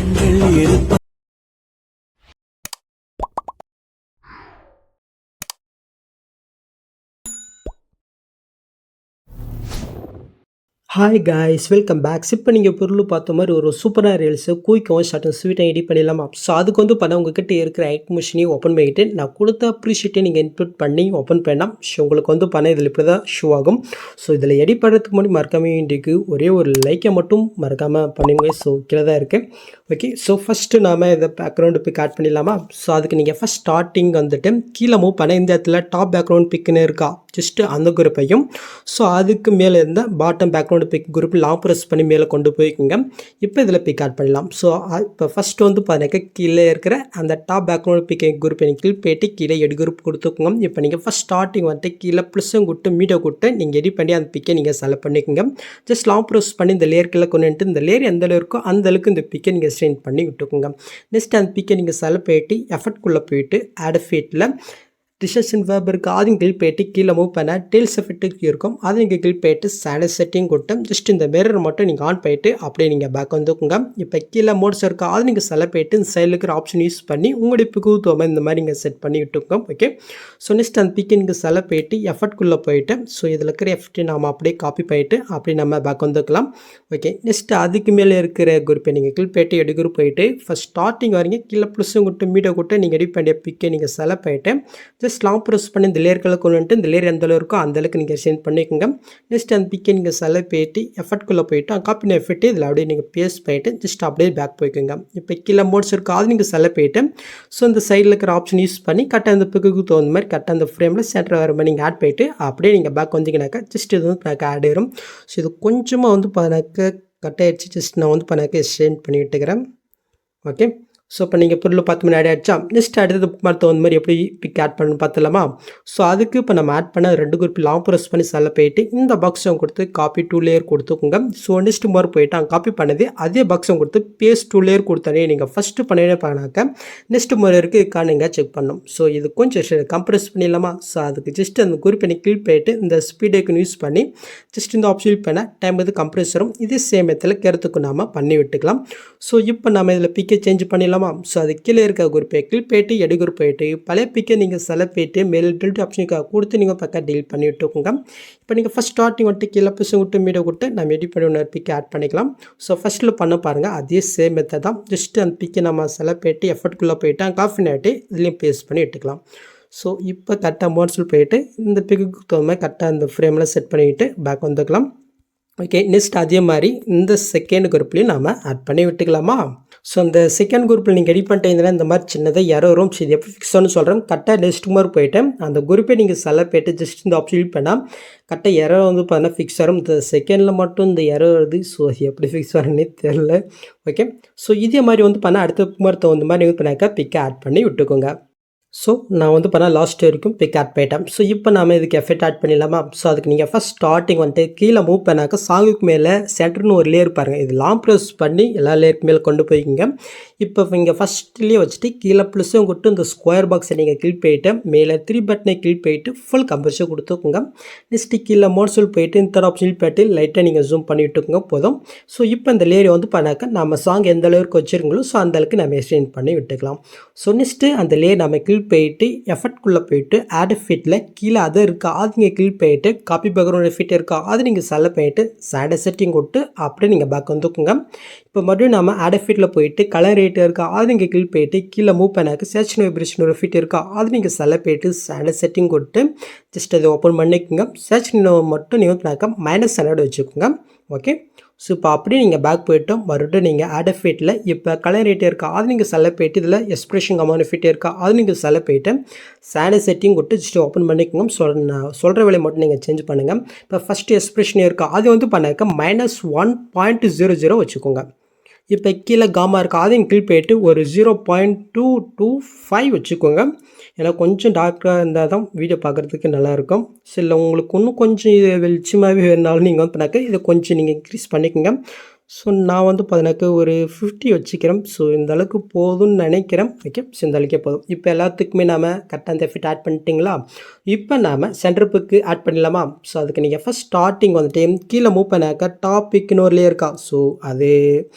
Hi guys welcome back. இப்போ நீங்கள் பொருள் பார்த்த மாதிரி ஒரு சூப்பரான ரீல்ஸு குயிக்காகவும் ஷார்ட் அண்ட் ஸ்வீட்டாக எடிட் பண்ணிடலாமா? ஸோ அதுக்கு பண்ண உங்ககிட்ட இருக்கிற ஐட் மிஷினையும் ஓப்பன் பண்ணிக்கிட்டு நான் கொடுத்த அப்ரிஷியேட்டை நீங்கள் இன்புட் பண்ணி ஓப்பன் பண்ணலாம். ஸோ உங்களுக்கு பண்ண இதில் இப்படி தான் ஷோ ஆகும். ஸோ இதில் எடிட் பண்ணுறதுக்கு முன்னாடி மறக்காம இன்றைக்கு ஒரே ஒரு லைக்கை மட்டும் மறக்காமல் பண்ணுங்க. ஸோ கீழே தான் இருக்குது. ஓகே, ஸோ ஃபஸ்ட்டு நாம் இதை பேக்ரவுண்டு பிக் ஆட் பண்ணிடலாமா? ஸோ அதுக்கு நீங்கள் ஃபஸ்ட் ஸ்டார்டிங் கீழே மூவ் பண்ண இந்த இடத்துல டாப் பேக்ரவுண்ட் பிக்குன்னு இருக்கா, ஜஸ்ட்டு அந்த குரூப்பையும் ஸோ அதுக்கு மேலே இருந்த bottom background pick group long press பண்ணி மேலே கொண்டு போய்க்குங்க. இப்போ இதில் பிக் ஆட் பண்ணலாம். ஸோ இப்போ ஃபஸ்ட்டு பார்த்தீங்கன்னா கீழே இருக்கிற அந்த டாப் பேக்ரவுண்ட் பிக் குரூப் எனக்கு கீழ் போய்ட்டு கீழே எடி குரூப் கொடுத்துக்கோங்க. இப்போ நீங்கள் ஃபஸ்ட் ஸ்டார்டிங் கீழே ப்ளஸ்ஸும் கொடுத்து மீடியோ கொடுத்து நீங்கள் எடிட் பண்ணி அந்த பிக்கை நீங்கள் செலக்ட் பண்ணிக்கோங்க. ஜஸ்ட் லாங் ப்ரெஸ் பண்ணி இந்த லேயர் கீழே கொண்டு இந்த லேயர் எந்த இருக்கோ அந்த அளவுக்கு இந்த பிக்கை நீங்கள் ஸ்ட்ரெயின் பண்ணி விட்டுக்கோங்க. நெக்ஸ்ட் அந்த பிக்கை நீங்கள் செலக்ட் போயிட்டு எஃபர்ட்குள்ளே போயிட்டு ஆட் ஃபீட்டில் டிசன் வேர்ப் இருக்குது, அதையும் கிளிக் போயிட்டு கீழே மூவ் பண்ண டெயில்ஸ் எஃபெக்ட்டுக்கு இருக்கும், அதை நீங்கள் கிளிக் போயிட்டு சாண்டஸ் செட்டிங் கொடுத்து ஜஸ்ட் இந்த மிரர் மட்டும் நீங்கள் ஆன் போயிட்டு அப்படியே நீங்கள் பேக் வந்துக்குங்க. இப்போ கீழே மோட்ஸ் இருக்கா, அதை நீங்கள் செலக்ட் போயிட்டு இந்த சைடில் இருக்கிற ஆப்ஷன் யூஸ் பண்ணி உங்களுடைய பிக்குவமாக இந்த மாதிரி நீங்கள் செட் பண்ணி விட்டுக்கோங்க. ஓகே, ஸோ நெக்ஸ்ட் அந்த பிக்கை நீங்கள் செலக்ட் போயிட்டு எஃபர்ட்குள்ளே போயிட்டு ஸோ இதில் இருக்கிற எஃபெக்ட்டை நம்ம அப்படியே காப்பி போயிட்டு அப்படியே நம்ம பேக் வந்துக்கலாம். ஓகே, நெக்ஸ்ட் அதுக்கு மேலே இருக்கிற குரூப்பை நீங்கள் கிளிக் போயிட்டு எடி குரூப் போயிட்டு ஃபஸ்ட் ஸ்டார்டிங் வரீங்க கீழே ப்ளஸ்ஸும் கொடுத்து மீடியோ கொடுத்து நீங்கள் எடிட் பண்ணிய பிக்கை நீங்கள் செலக்ட் போயிட்டு ஜஸ்ட் லாங் ப்ரெஸ் பண்ணி இந்த லேயர்களை கொண்டு இந்த லேயர் எந்த இருக்கோ அந்த அளவுக்கு நீங்கள் சென்ட் பண்ணிக்கோங்க. நெக்ஸ்ட் அந்த பிக்கை நீங்கள் செலக்ட் போயிட்டு எஃபர்ட்குள்ளே போயிட்டு காப்பி எஃபெக்ட் இதில் அப்படியே நீங்கள் பேஸ்ட் போயிட்டு ஜஸ்ட் அப்படியே பேக் போய்க்குங்க. இப்போ கீழே மோட்ஸ் இருக்கோ அது நீங்கள் செலக்ட் போயிட்டு ஸோ இந்த சைடில் இருக்கிற ஆப்ஷன் யூஸ் பண்ணி கரெக்டாக அந்த பிக்குக்கு தகுந்த மாதிரி கரெக்டாக அந்த ஃப்ரேமில் சென்டர் வர மாதிரி நீங்கள் ஆட் போயிட்டு அப்படியே நீங்கள் பேக் வந்தீங்கன்னாக்கா ஜஸ்ட் இது எனக்கு ஆட் ஆயிரும். ஸோ இது கொஞ்சமாக எனக்கு கட் ஆகிடுச்சு. ஜஸ்ட் நான் எனக்கு எக்ஸ்டெண்ட் பண்ணி விட்டுக்கிறேன். ஓகே, ஸோ இப்போ நீங்கள் பொருள் பார்த்து மணி ஆட் ஆகிடுச்சா? நெக்ஸ்ட் அடுத்தது மற்ற மாதிரி எப்படி பிக் ஆட் பண்ணு பார்த்துலாமா? ஸோ அதுக்கு இப்போ நம்ம ஆட் பண்ண 2 குரூப் லாங் ப்ரெஸ் பண்ணி செல்ல போயிட்டு இந்த பாக்ஸை கொடுத்து காப்பி 2 லேயர் கொடுத்துக்கோங்க. ஸோ நெக்ஸ்ட் மாதிரி போயிட்டு அங்கே காப்பி பண்ணது அதே பாக்ஸை கொடுத்து பேஸ்ட் 2 லேயர் கொடுத்தானே நீங்கள் ஃபஸ்ட்டு பண்ணினே பண்ணாக்க நெக்ஸ்ட் முறை இருக்கா நீங்கள் செக் பண்ணணும். ஸோ இது கொஞ்சம் கம்ப்ரெஸ் பண்ணிடலாமா? ஸோ அதுக்கு ஜஸ்ட் அந்த குரூப் எனக்கு கிளிக் போயிட்டு இந்த ஸ்பீடுக்கு யூஸ் பண்ணி ஜஸ்ட் இந்த ஆப்ஷன் பண்ண டைம் இது கம்ப்ரெஸரும் இதே சேம் இடத்துல கேரத்துக்கு நாம் பண்ணி விட்டுக்கலாம். ஸோ இப்போ நம்ம இதில் பிக்கை சேஞ்ச் பண்ணிடலாம். ஸோ அது கீழே இருக்க குரூப்பை கிளிக் போயிட்டு எடி குரூப் போயிட்டு பழைய பிக்கை நீங்கள் செலக்ட் போயிட்டு மேல் டெல்ட் ஆப்ஷனுக்காக கொடுத்து நீங்கள் பக்கம் டீல் பண்ணி விட்டுக்கோங்க. இப்போ நீங்கள் ஃபஸ்ட் ஸ்டார்டிங் கீழே ப்ளஸ் விட்டு மீடியோ கொடுத்து நம்ம எடிட் பண்ணி ஒன்று பிக்கை ஆட் பண்ணிக்கலாம். ஸோ ஃபஸ்ட்டில் பண்ண பாருங்கள் அதே சேம் மெத்தட் தான். ஜஸ்ட் அந்த பிக்கை நம்ம செலக்ட் போயிட்டு எஃபர்ட்குள்ளே போயிட்டு காஃபி ஆகிட்டு இதுலேயும் பேஸ்ட் பண்ணி விட்டுக்கலாம். ஸோ இப்போ கரெக்டாக மோட்ஸில் போயிட்டு இந்த பிக்குக்கு தகுந்த கரெக்டாக அந்த ஃப்ரேமில் செட் பண்ணிவிட்டு பேக் வந்துக்கலாம். ஓகே, நெக்ஸ்ட் அதே மாதிரி இந்த செகண்ட் குரூப்லேயும் நாம் ஆட் பண்ணி விட்டுக்கலாமா? ஸோ அந்த செகண்ட் குரூப்பில் நீங்கள் எடிட் பண்ணிட்டீங்கன்னா இந்த மாதிரி சின்னதாக எரரும் இது எப்போ ஃபிக்ஸ் ஆகணும்னு சொல்கிறேன். கரெக்டாக நெக்ஸ்ட் மாதிரி போயிட்டு அந்த குரூப்பை நீங்கள் செலக்ட் போயிட்டு ஜஸ்ட் இந்த ஆப்ஷன் பண்ணால் கரெக்டாக எரர் பார்த்தீங்கன்னா ஃபிக்ஸ் ஆகும். இந்த செகண்டில் மட்டும் இந்த எரர் வருது. ஸோ எப்படி ஃபிக்ஸ் ஆகும்னே தெரில. ஓகே, ஸோ இதே மாதிரி பண்ணால் அடுத்த மாதிரி தகுந்த மாதிரி யூஸ் பண்ணாக்கா பிக்கை ஆட் பண்ணி விட்டுக்கோங்க. ஸோ நான் பண்ணால் லாஸ்ட் வரைக்கும் பிக் ஆட் போயிட்டேன். ஸோ இப்போ நாம் இதுக்கு எஃபெக்ட் ஆட் பண்ணிடலாமா? ஸோ அதுக்கு நீங்கள் ஃபஸ்ட் ஸ்டார்டிங் கீழே மூவ் பண்ணாக்க சாங்குக்கு மேலே சென்டர்னு ஒரு லேயர் பாருங்கள். இது லாங் ப்ரெஸ் பண்ணி எல்லா லேயருக்கு மேலே கொண்டு போய்க்குங்க. இப்போ இங்கே ஃபஸ்ட்லேயே வச்சுட்டு கீழே ப்ளஸ்ஸும் கொடுத்து இந்த ஸ்கொயர் பாக்ஸை நீங்கள் கிளிக் போயிட்டு மேலே 3 பட்டனை கிளிக் போயிட்டு ஃபுல் கம்ப்ரெஷன் கொடுத்துக்கோங்க. நெக்ஸ்ட்டு கீழே மோட்ஸில் போயிட்டு இந்த ஆப்ஷன் போயிட்டு லைட்டாக நீங்கள் ஜூம் பண்ணி விட்டுக்கோங்க போதும். ஸோ இப்போ இந்த லேயரை பண்ணாக்க நம்ம சாங் எந்த அளவுக்கு வச்சுருங்களோ ஸோ அந்த அளவுக்கு நம்ம எக்ஸ்டெண்ட் பண்ணி விட்டுக்கலாம். ஸோ நெக்ஸ்ட்டு அந்த லேயர் நம்ம கிளிக் போயிட்டு எஃபர்ட்குள்ளே போயிட்டு ஆட் எஃபெக்ட்டில் கீழே அதை இருக்கா அது நீங்கள் கிளிக் போயிட்டு காப்பி பேக்ரவுண்ட் எஃபெக்ட் இருக்கா அது நீங்கள் செலக்ட் பண்ணிட்டு சாண்டஸ் செட்டிங் கொடுத்து அப்படியே நீங்கள் பேக் வந்துக்குங்க. இப்போ மறுபடியும் நம்ம ஆட் எஃபெக்ட்டில் போயிட்டு கலர் ரேட் இருக்கா அது நீங்கள் கிளிக் போயிட்டு கீழே மூவ் பண்ணாக்க சேச்சுரேஷன் வைப்ரேஷன் ஒரு எஃபெக்ட் இருக்கா அது நீங்கள் செலக்ட் போயிட்டு சாண்டஸ் செட்டிங் கொடுத்து ஜஸ்ட் அதை ஓப்பன் பண்ணிக்கோங்க. சேச்சுரேஷன் மட்டும் நீங்கள் பண்ணாக்க -100 வச்சுக்கோங்க. ஓகே, ஸோ இப்போ அப்படியே நீங்கள் பேக் போய்ட்டோம். மறுபடியும் நீங்கள் ஆட் எஃபெக்ட்டில் இப்போ கலர் ரேட்டே இருக்கா அது நீங்கள் செலக்ட் போயிட்டு இதில் எக்ஸ்பிரஷன் கமான் எஃபெக்ட் இருக்கா அது நீங்கள் செலக்ட் போயிட்டு சாண்டஸ் செட்டிங் கொடுத்து ஜஸ்ட் ஓப்பன் பண்ணிக்கோங்க. சொல்கிற வேலையை மட்டும் நீங்கள் சேஞ்ச் பண்ணுங்கள். இப்போ ஃபஸ்ட்டு எக்ஸ்பிரஷன் இருக்கா அது பண்ணாக்க -1.00 வச்சுக்கோங்க. இப்போ கீழே காமா இருக்கா அதையும் கிளிக் போயிட்டு ஒரு 0.225 வச்சுக்கோங்க. ஏன்னா கொஞ்சம் டார்க்காக இருந்தால் தான் வீடியோ பார்க்குறதுக்கு நல்லாயிருக்கும். சில உங்களுக்கு இன்னும் கொஞ்சம் வெளிச்சமாகவே வேணுனாலும் நீங்கள் பண்ணாக்க இதை கொஞ்சம் நீங்கள் இன்க்ரீஸ் பண்ணிக்கோங்க. ஸோ நான் பார்த்தீங்கன்னாக்க ஒரு 50 வச்சுக்கிறேன். ஸோ இந்த அளவுக்கு போதும்னு நினைக்கிறேன். ஓகே, ஸோ இந்த அளவுக்கே போதும். இப்போ எல்லாத்துக்குமே நாம் கரெக்டாக அந்த எஃபெக்ட் ஆட் பண்ணிட்டீங்களா? இப்போ நாம் சென்டர் பிக்கு ஆட் பண்ணிடலாமா? ஸோ அதுக்கு நீங்கள் ஃபஸ்ட் ஸ்டார்டிங் கீழே மூவ் பண்ணாக்க டாபிக்னு ஒரு லேயர் இருக்கா. ஸோ அது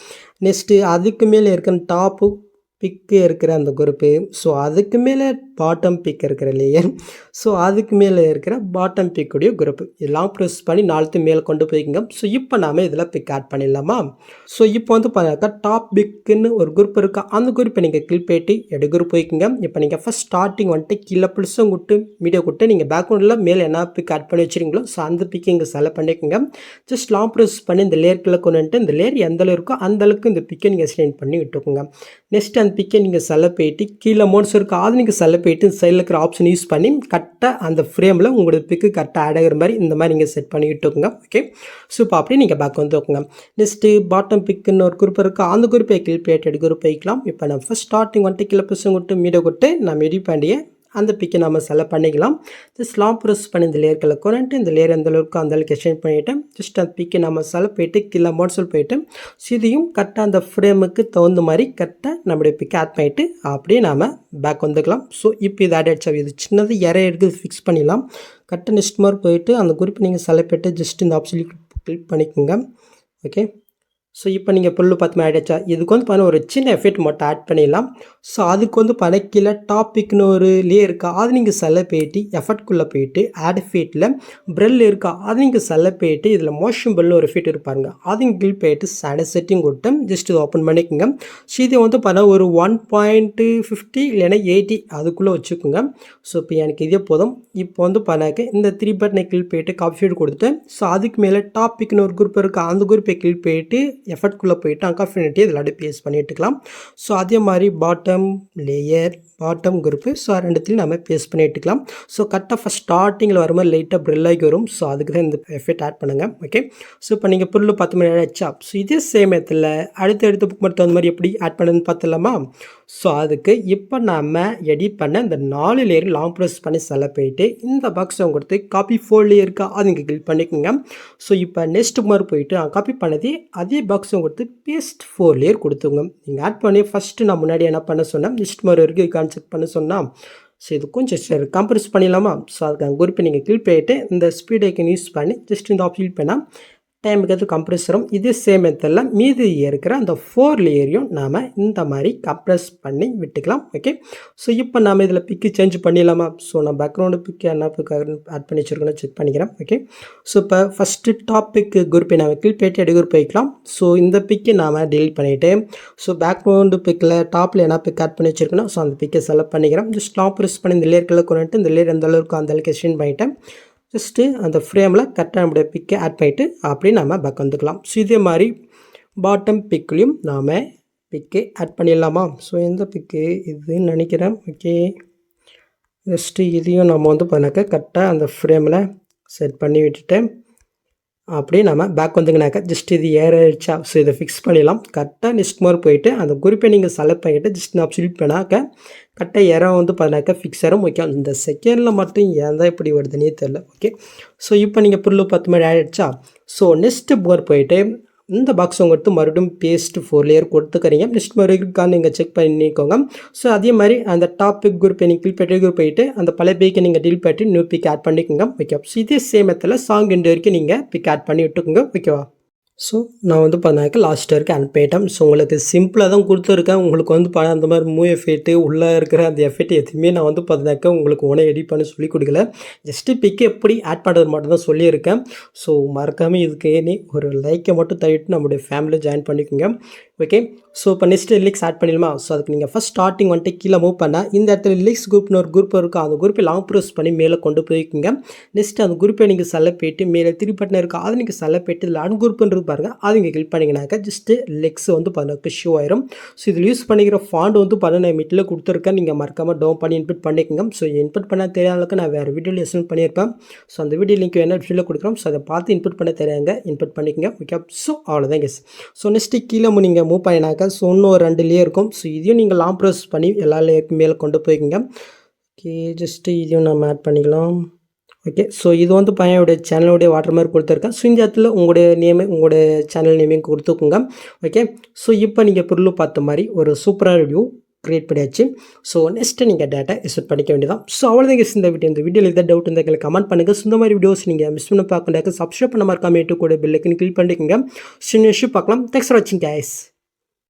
நெக்ஸ்ட்டு அதுக்கு மேலே இருக்கிற டாப்பு பிக்கு இருக்கிற அந்த குரூப்பு. ஸோ அதுக்கு மேலே பாட்டம் பிக் இருக்கிற லேயர். ஸோ அதுக்கு மேலே இருக்கிற பாட்டம் பிக்குடைய குரூப்பு. இதெல்லாம் ப்ரெஸ் பண்ணி 4 மேலே கொண்டு போய்க்குங்க. ஸோ இப்போ நாம் இதில் பிக் ஆட் பண்ணிடலாமா? ஸோ இப்போ வந்து பார்த்தீங்கன்னாக்கா டாப் பிக்குன்னு ஒரு குரூப் இருக்கா, அந்த குரூப்பை நீங்கள் கிளிக் பண்ணிட்டு எடு குரூப் போய்க்குங்க. இப்போ நீங்கள் ஃபஸ்ட் ஸ்டார்டிங் வந்துட்டு கீழே ப்ளஸும் கொடுத்து மீடியோ கொடுத்து நீங்கள் பேக்ரவுண்டில் மேலே என்ன பிக் ஆட் பண்ணி வச்சுருங்களோ ஸோ அந்த பிக்கு இங்கே செலக்ட் பண்ணிக்கோங்க. ஜஸ்ட் லாங் ப்ரெஸ் பண்ணி இந்த லேயர்க்குள்ளே கொண்டு வந்துட்டு இந்த லேயர் எந்த அளவு இருக்கோ அந்த அளவுக்கு இந்த பிக்கை நீங்கள் செலக்ட் பண்ணி விட்டுக்கோங்க. நெக்ஸ்ட் அந்த பிக்கை நீங்கள் செலக்ட் பண்ணிட்டு கீழே மோட்ஸ் இருக்கோ அது நீங்கள் செலக்ட் பண்ணிட்டு சைடில் இருக்கிற ஆப்ஷன் யூஸ் பண்ணி கரெக்டாக அந்த ஃப்ரேமில் உங்களோட பிக்கு கரெக்டாக ஆட் ஆகிற மாதிரி இந்த மாதிரி நீங்கள் செட் பண்ணி விட்டுக்கோங்க. ஓகே, ஸோ இப்போ அப்படியே நீங்கள் பேக் வந்து வைக்கோங்க. நெக்ஸ்ட்டு பாட்டம் பிக்குன்னு ஒரு குரூப் இருக்குது, அந்த குரூப்பை கிளிக் பண்ணிட்டு குரூப் வைக்கலாம். இப்போ நான் ஃபஸ்ட் ஸ்டார்டிங் வந்துட்டு கீழே ப்ளஸ் கொடுத்து மீடியோ கொடுத்து நான் எடிட் பண்ணியே அந்த பிக்கை நம்ம செலக்ட் பண்ணிக்கலாம். ஜஸ்ட் லாங் ப்ரெஸ் பண்ணி இந்த லேயர்களை கொண்டு இந்த லேயர் எந்த அளவுக்கு அந்த அளவுக்கு எக்ஸ்டெண்ட் பண்ணிவிட்டு ஜஸ்ட் அந்த பிக்கை நம்ம செலக்ட் போயிட்டு கீழே மோட்ஸில் போயிட்டு இதையும் கரெக்டாக அந்த ஃப்ரேமுக்கு தகுந்த மாதிரி கரெக்டாக நம்மளுடைய பிக்கை ஆட் பண்ணிவிட்டு அப்படியே நாம் பேக் வந்துக்கலாம். ஸோ இப்போ இது ஆட் ஆகிடுச்சா, இது சின்னது இறை எடுத்து ஃபிக்ஸ் பண்ணிடலாம். கரெக்டாக நெக்ஸ்ட் மாதிரி போயிட்டு அந்த குரூப் நீங்கள் செலக்ட் பண்ணிட்டு ஜஸ்ட் இந்த ஆப்ஷன் கிளிக் பண்ணிக்கோங்க. ஓகே, ஸோ இப்போ நீங்கள் புல்லு பார்த்து ஆகிடுச்சா, இதுக்கு வந்து பார்த்தா ஒரு சின்ன எஃபெக்ட் மட்டும் ஆட் பண்ணிடலாம். ஸோ அதுக்கு வந்து கீழே டாப்பிக்னு ஒரு லேயர் இருக்கா, அது நீங்கள் செலக்ட் போயிட்டு எஃபெக்ட்குள்ளே போயிட்டு ஆட் எஃபெக்ட்டில் ப்ரெல் இருக்கா, அது நீங்கள் செலக்ட் போயிட்டு இதில் மோஷன் பெல்னு ஒரு எஃபெக்ட் இருப்பாருங்க, அது நீங்கள் கிளிக் போயிட்டு ஸ்டாண்டர்ட் செட்டிங் கொடுத்து ஜஸ்ட் இது ஓப்பன் பண்ணிக்கோங்க. ஸோ இதை வந்து பார்த்தா ஒரு 1.50 இல்லைன்னா 80 அதுக்குள்ளே வச்சுக்கோங்க. ஸோ இப்போ எனக்கு இதே போதும். இப்போ வந்து பண்ணாக்க இந்த 3 பட்டனை கிளிக் போயிட்டு காப்பி ஷீட் கொடுத்து ஸோ அதுக்கு மேலே டாப்பிக்னு ஒரு குரூப் இருக்கா, அந்த குரூப்பை கிளிக் போயிட்டு எஃபெக்ட்குள்ளே போயிட்டு அன்கான்ஃபினிட்டி இதில் அப்படியே பேஸ்ட் பண்ணி எடுத்துக்கலாம். ஸோ அதே மாதிரி bottom layer bottom group so ரெண்டுத்தையும் நம்ம பேஸ்ட் பண்ணி எடுத்துக்கலாம். ஸோ கரெக்டாக ஃபஸ்ட் ஸ்டார்டிங்கில் வர மாதிரி லைட்டாக ப்ரில்லாகி வரும். ஸோ அதுக்கு தான் இந்த எஃபெக்ட் ஆட் பண்ணுங்கள். ஓகே, ஸோ இப்போ நீங்கள் புல்லு 10 மணி ஆச்சா. ஸோ இதே சேம் இடத்துல அடுத்த புக் மட்டும் அந்த மாதிரி எப்படி ஆட் பண்ணுன்னு பார்த்துலாமா? ஸோ அதுக்கு இப்போ நம்ம எடிட் பண்ண இந்த 4 லேயர் லாங் ப்ரெஸ் பண்ணி செலக்ட் போயிட்டு இந்த பாக்ஸை கொடுத்து காப்பி 4 லேயர் இருக்கா அது இங்கே கிளிக் பண்ணிக்கோங்க. ஸோ இப்போ நெக்ஸ்ட் மாதிரி போயிட்டு காப்பி பண்ணதே அதே பாக்ஸை கொடுத்து பேஸ்ட் 4 லேயர் கொடுத்துங்க. நீங்கள் ஆட் பண்ணி ஃபஸ்ட்டு நான் முன்னாடி என்ன பண்ண சொன்னேன், நெக்ஸ்ட் மாதிரி வரைக்கும் கான்செப்ட் பண்ண சொன்னால் ஸோ இது கொஞ்சம் கம்ப்ரெஸ் பண்ணிடலாமா? ஸோ அதுக்கு குரூப்பை நீங்கள் கிளிக் பண்ணிட்டு இந்த ஸ்பீட் ஐக்கன் யூஸ் பண்ணி ஜஸ்ட் இந்த ஆப்ஷன் பண்ணால் டைமுக்கு அது கம்ப்ரெஸ் வரும். இதே சேம் மெத்தடில் மீதி இருக்கிற அந்த 4 லேயரையும் நாம் இந்த மாதிரி கம்ப்ரெஸ் பண்ணி விட்டுக்கலாம். ஓகே, ஸோ இப்போ நாம் இதில் பிக்கு சேஞ்ச் பண்ணிடலாமா? ஸோ நான் பேக்ரவுண்டு பிக்கு என்ன பிக்கு ஆட் பண்ணி வச்சுருக்கேன்னு செக் பண்ணிக்கிறேன். ஓகே, ஸோ இப்போ ஃபஸ்ட்டு டாப்பிக்கு குரூப்பை நாம் கிளிக் பண்ணிட்டு எடு குரூப் வைக்கலாம். ஸோ இந்த பிக்கை நாம் டெலிட் பண்ணிவிட்டு ஸோ பேக்ரவுண்டு பிக்கில் டாப்பில் என்ன பிக் ஆட் பண்ணி வச்சுருக்கணும் ஸோ அந்த பிக்கை செலக்ட் பண்ணிக்கிறேன். ஜஸ்ட் லாங் ப்ரெஸ் பண்ணி இந்த லேயர்களை கொண்டுட்டு இந்த லேயர் எந்த அளவுக்கு அந்த அளவுக்கு எக்ஸ்டெண்ட் பண்ணிவிட்டேன். ஜஸ்ட்டு அந்த ஃப்ரேமில் கரெக்டாக நம்முடைய பிக்கை ஆட் பண்ணிவிட்டு அப்படியே நம்ம பேக் வந்துக்கலாம். ஸோ இதே மாதிரி பாட்டம் பிக்லேயும் நாம் பிக்கை ஆட் பண்ணிடலாமா? ஸோ எந்த பிக்கு இதுன்னு நினைக்கிறேன். ஓகே, ஜஸ்ட்டு இதையும் நம்ம வந்து பண்ணாக்க கரெக்டாக அந்த ஃப்ரேமில் செட் பண்ணி விட்டுட்டு அப்படியே நம்ம பேக் வந்துங்கனாக்கா ஜஸ்ட் இது ஏறிடுச்சா. ஸோ இதை ஃபிக்ஸ் பண்ணிடலாம். கரெக்டாக நெக்ஸ்ட் மாதிரி போயிட்டு அந்த குரூப்பை நீங்கள் செலக்ட் பண்ணிவிட்டு ஜஸ்ட் நான் ஃபில் பண்ணாக்க கரெக்டாக இடம் வந்து பார்த்தாக்கா ஃபிக்ஸ் ஆகும். ஓகே, இந்த செகண்டில் மட்டும் ஏன் தான் இப்படி வருதுன்னே தெரில. ஓகே, ஸோ இப்போ நீங்கள் புல்லு 10 மாதிரி ஆகிடுச்சா. ஸோ நெக்ஸ்ட்டு போர் போயிட்டு இந்த பாக்ஸ் கொடுத்து மறுபடியும் பேஸ்ட் 4 லேயர் கொடுத்துக்கிறீங்க. நெக்ஸ்ட் மறுபடியும் நீங்கள் செக் பண்ணிக்கோங்க. ஸோ அதே மாதிரி அந்த டாபிக் குரூப்பை நீங்கள் கிளிக் பண்ணி குரூப் போயிட்டு அந்த பழைய பிக்கை நீங்கள் டீல் பண்ணிட்டு நியூ பிக் ஆட் பண்ணிக்கோங்க. ஓகே, ஸோ இதே சேம் மெத்தடில் சாங் எண்டு வரைக்கும் நீங்கள் பிக் ஆட் பண்ணி விட்டுக்கோங்க. ஓகேவா? ஸோ நான் வந்து பார்த்தாக்க லாஸ்ட் வரைக்கும் அனுப்பிட்டேன். ஸோ உங்களுக்கு சிம்பிளாக தான் கொடுத்துருக்கேன். உங்களுக்கு வந்து அந்த மாதிரி மூவ் எஃபெக்ட்டு உள்ளே இருக்கிற அந்த எஃபெக்ட் எதுவுமே நான் வந்து பார்த்தாக்க உங்களுக்கு ஒன்றே எடிட் பண்ணி சொல்லி கொடுக்கல. ஜஸ்ட்டு பிக்கு எப்படி ஆட் பண்ணுறது மட்டும் தான் சொல்லியிருக்கேன். ஸோ மறக்காமல் இதுக்கு நீ ஒரு லைக்கை மட்டும் தவிட்டு நம்மளுடைய ஃபேமிலியில் ஜாயின் பண்ணிக்கோங்க. ஓகே, ஸோ இப்போ நெக்ஸ்ட் லிரிக்ஸ் ஆட் பண்ணிடலாமா? ஸோ அதுக்கு நீங்கள் ஃபஸ்ட் ஸ்டார்டிங் வந்துட்டு கீழே மூவ் பண்ணால் இந்த இடத்துல லிரிக்ஸ் குரூப்னு ஒரு குரூப் இருக்கும், அந்த குரூப்பை லாங் ப்ரெஸ் பண்ணி மேலே கொண்டு போய்க்குங்க. நெக்ஸ்ட் அந்த குரூப்பை நீங்கள் செலக்ட் போயிட்டு மேலே 3 பட்டன் இருக்கா அது நீங்கள் செலக்ட் போயிட்டு இதில் அன்குரூப்புன்றது பாருங்கள், அது நீங்கள் கிளிக் பண்ணிங்கனாக்கா ஜஸ்ட்டு லெக்ஸ் வந்து பார்த்தீங்கன்னா ஷோ ஆயிரும். ஸோ இதில் யூஸ் பண்ணிக்கிற ஃபாண்ட் வந்து பார்த்தீங்கன்னா நான் மிட்டில் கொடுத்துருக்கேன், நீங்கள் மறக்காமல் டவுன் பண்ணி இன்புட் பண்ணிக்கோங்க. ஸோ இன்புட் பண்ண தெரியாத அளவுக்கு நான் வேறு வீடியோவில் எக்ஸ்பிளைன் பண்ணியிருப்பேன். ஸோ அந்த வீடியோ லிங்க் என்ன வீடியோவில் கொடுக்குறோம். ஸோ அதை பார்த்து இன்புட் பண்ண தெரியாங்க இன்புட் பண்ணிக்கோங்க. ஓகே, ஸோ அவ்வளோதான் கெஸ். ஸோ நெக்ஸ்ட்டு கீழே நீங்கள் மூவ் பண்ணினாக்கா ஸோ இன்னும் ஒரு 2 லேயர் இருக்கும். ஸோ இதையும் நீங்கள் லாங் ப்ரெஸ் பண்ணி எல்லா லேயருக்கும் மேலே கொண்டு போய்க்குங்க. ஓகே, ஜஸ்ட்டு இதையும் நம்ம ஆட் பண்ணிக்கலாம். ஓகே, ஸோ இது வந்து பையனுடைய சேனலுடைய வாட்டர் மார்க் கொடுத்துருக்கேன். ஸோ இந்த இடத்துல உங்களுடைய நேமு உங்களுடைய சேனல் நேமையும் கொடுத்துக்குங்க. ஓகே, ஸோ இப்போ நீங்கள் பொருள் பார்த்த மாதிரி ஒரு சூப்பரான ரிவ்யூ க்ரியேட் பண்ணியாச்சு. ஸோ நெக்ஸ்ட்டு நீங்கள் டேட்டா எக்ஸ்பெக்ட் பண்ணிக்க வேண்டியதான். ஸோ அவ்வளோதான் கேஸ் இந்த வீடியோவில் எதாவது டவுட் இருந்தால் எங்களுக்கு கமெண்ட் பண்ணுங்கள். ஸோ இந்த மாதிரி வீடியோஸ் நீங்கள் மிஸ் பண்ண பார்க்கண்டாக்க சப்ஸ்கிரைப் பண்ண மாதிரி கமெண்ட்டு கூட பெல்லைக்கன் கிளிக் பண்ணிக்கோங்க. ஸோ நெக்ஸ்ட் பார்க்கலாம். தேங்க்ஸ் ஃபார் வாட்சிங் கைஸ்.